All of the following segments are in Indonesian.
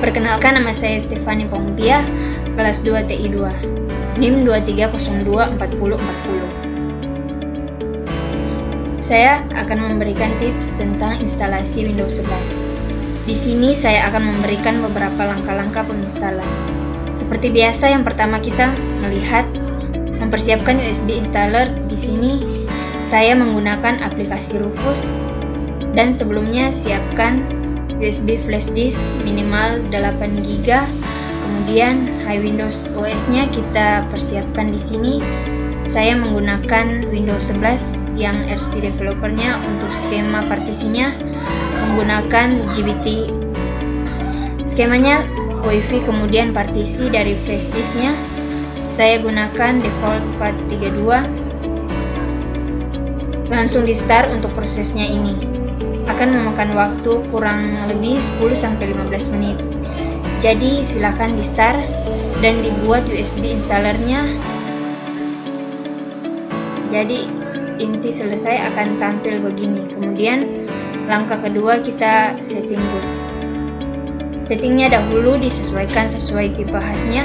Perkenalkan, nama saya Stefani Pompia, kelas 2 TI 2, NIM 23024040. Saya akan memberikan tips tentang instalasi Windows 11. Di sini saya akan memberikan beberapa langkah-langkah penginstalan. Seperti biasa, yang pertama kita melihat mempersiapkan USB installer. Di sini saya menggunakan aplikasi Rufus, dan sebelumnya siapkan USB flash disk minimal 8 GB. Kemudian Windows OS-nya kita persiapkan di sini. Saya menggunakan Windows 11 yang RC developernya. Untuk skema partisinya menggunakan GBT. Skemanya WiFi, kemudian partisi dari flash disknya saya gunakan default FAT32. Langsung di start. Untuk prosesnya ini akan memakan waktu kurang lebih 10-15 menit. Jadi silakan di start dan dibuat USB installernya. Jadi inti selesai akan tampil begini. Kemudian langkah kedua kita setting boot. Settingnya dahulu disesuaikan sesuai tipe khasnya.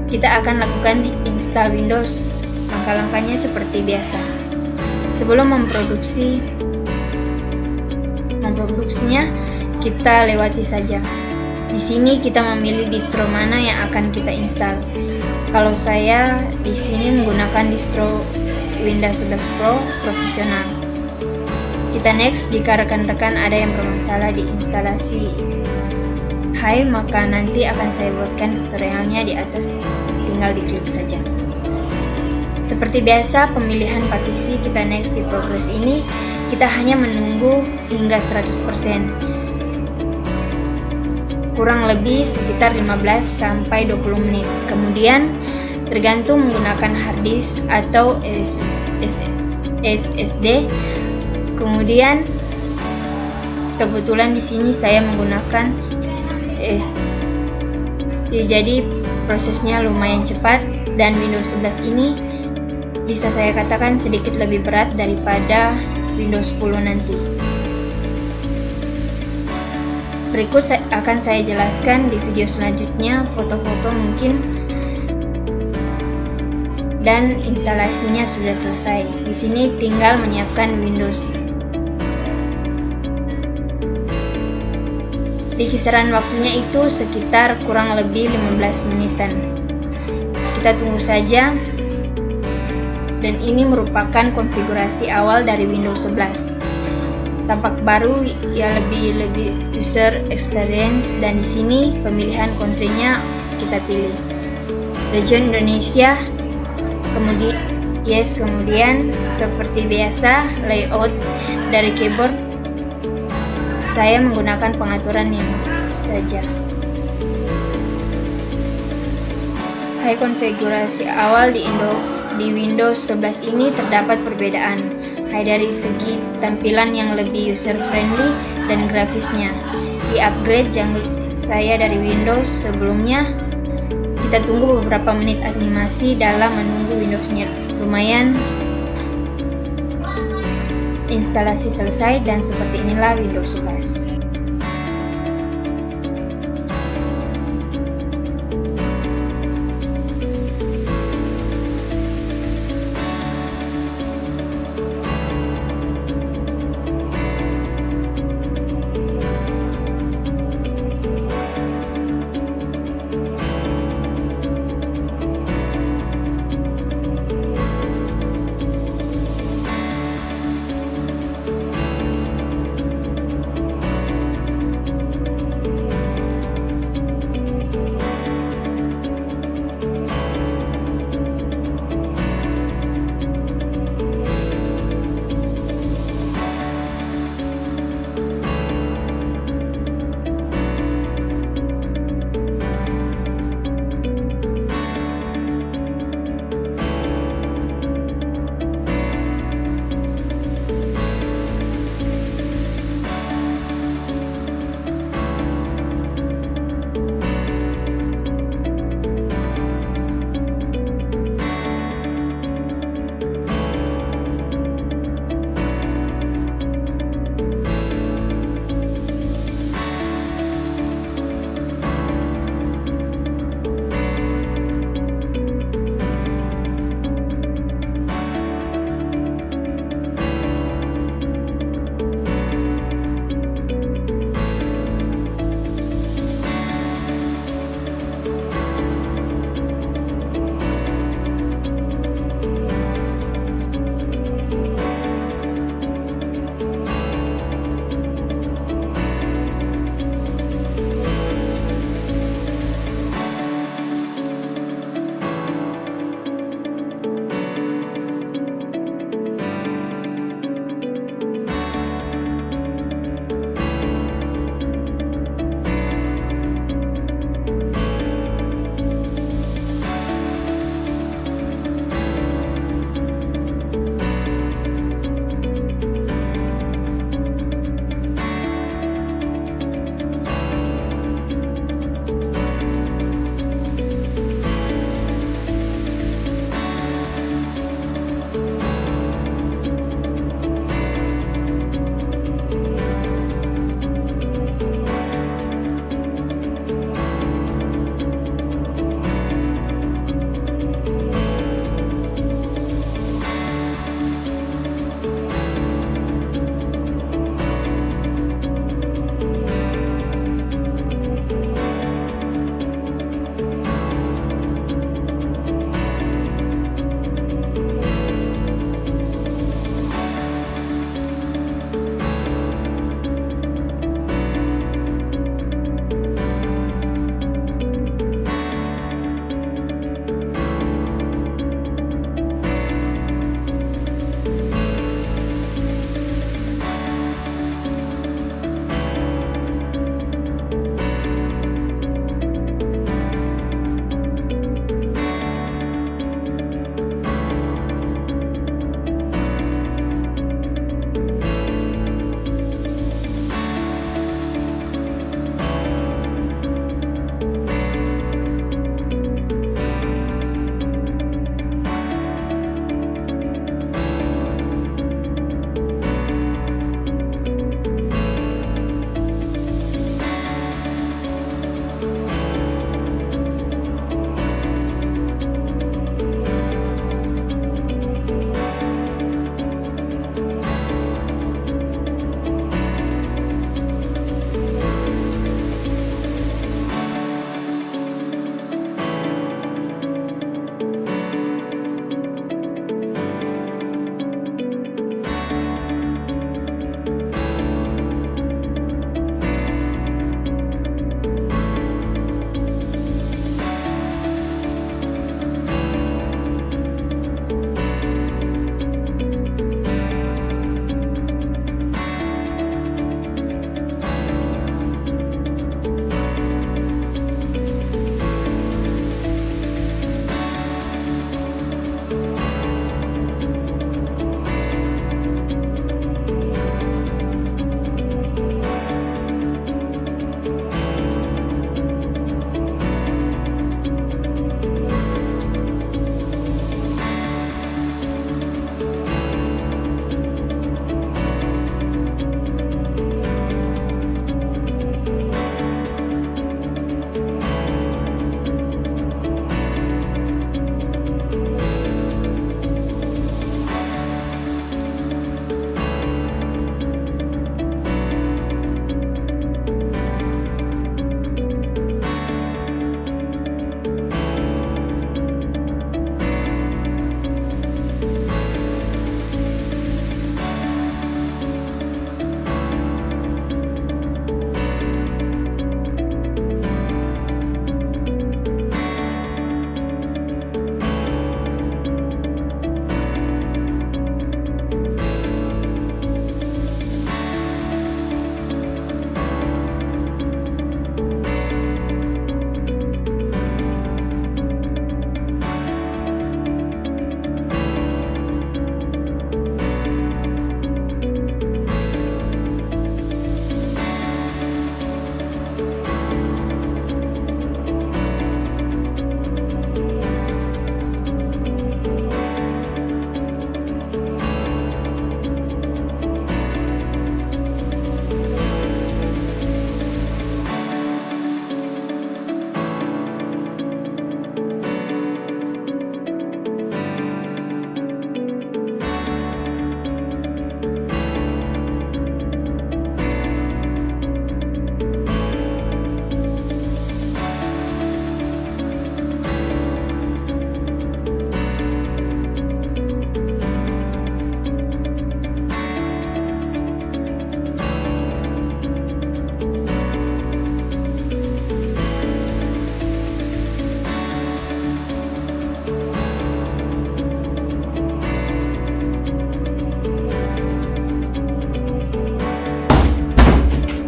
Kita akan lakukan install Windows. Langkah-langkahnya seperti biasa. Sebelum memproduksinya kita lewati saja. Di sini kita memilih distro mana yang akan kita install. Kalau saya di sini menggunakan distro Windows 11 Pro Profesional. Kita next. Jika rekan-rekan ada yang bermasalah di instalasi maka nanti akan saya buatkan tutorialnya di atas, tinggal diklik saja. Seperti biasa, pemilihan partisi kita next. Di progress ini kita hanya menunggu hingga 100%, kurang lebih sekitar 15-20 menit. Kemudian tergantung menggunakan hard disk atau SSD. Kemudian kebetulan di sini saya menggunakan jadi prosesnya lumayan cepat, dan Windows 11 ini bisa saya katakan sedikit lebih berat daripada Windows 10 nanti. Berikut akan saya jelaskan di video selanjutnya foto-foto mungkin, dan instalasinya sudah selesai. Di sini tinggal menyiapkan Windows. Di kisaran waktunya itu sekitar kurang lebih 15 menitan. Kita tunggu saja. Dan ini merupakan konfigurasi awal dari Windows 11. Tampak baru ya, lebih user experience, dan di sini pemilihan country-nya kita pilih region Indonesia. Kemudian seperti biasa layout dari keyboard saya menggunakan pengaturan yang saja. Konfigurasi awal di Windows 11 ini terdapat perbedaan dari segi tampilan yang lebih user friendly dan grafisnya. Di upgrade saya dari Windows sebelumnya. Kita tunggu beberapa menit animasi dalam menunggu Windowsnya. Lumayan. Instalasi selesai, dan seperti inilah Windows 11.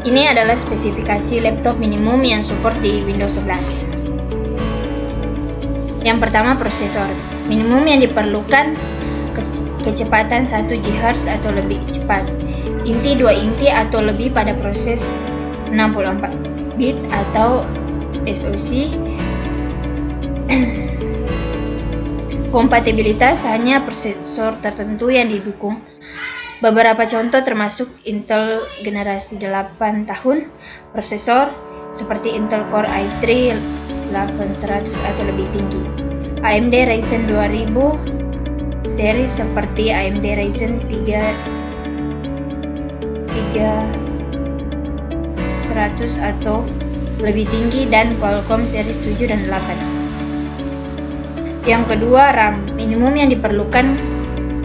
Ini adalah spesifikasi laptop minimum yang support di Windows 11. Yang pertama, prosesor. Minimum yang diperlukan kecepatan 1 GHz atau lebih cepat. Inti 2 inti atau lebih pada proses 64 bit atau SoC. Kompatibilitas hanya prosesor tertentu yang didukung. Beberapa contoh termasuk Intel generasi 8 tahun, prosesor seperti Intel Core i3 8100 atau lebih tinggi. AMD Ryzen 2000 seri seperti AMD Ryzen 3100 atau lebih tinggi dan Qualcomm seri 7 dan 8. Yang kedua, RAM. Minimum yang diperlukan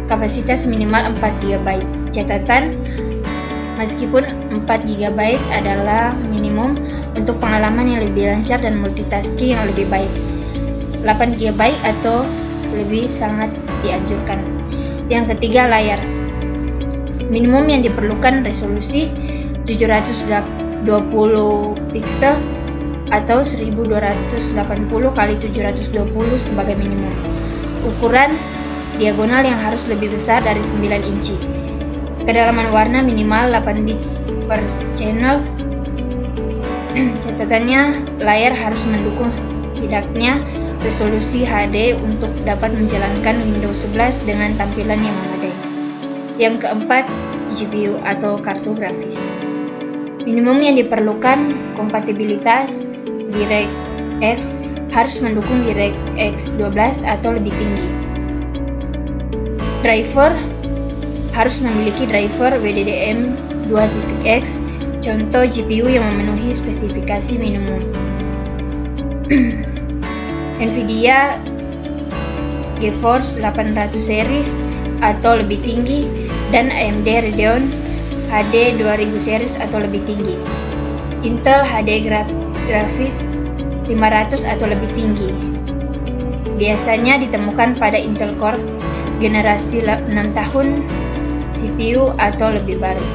kapasitas minimal 4 GB. Catatan, meskipun 4 GB adalah minimum untuk pengalaman yang lebih lancar dan multitasking yang lebih baik, 8 GB atau lebih sangat dianjurkan. Yang ketiga, layar. Minimum yang diperlukan resolusi 720 pixel atau 1280 x 720 sebagai minimum. Ukuran diagonal yang harus lebih besar dari 9 inci. Kedalaman warna minimal 8 bits per channel. Catatannya, layar harus mendukung setidaknya resolusi HD untuk dapat menjalankan Windows 11 dengan tampilan yang memadai. Yang keempat, GPU atau kartu grafis. Minimum yang diperlukan kompatibilitas DirectX harus mendukung DirectX 12 atau lebih tinggi. Driver harus memiliki driver WDDM 2.x, contoh GPU yang memenuhi spesifikasi minimum. Nvidia GeForce 800 series atau lebih tinggi dan AMD Radeon HD 2000 series atau lebih tinggi. Intel HD grafis 500 atau lebih tinggi. Biasanya ditemukan pada Intel Core generasi 6 tahun, CPU atau lebih baru.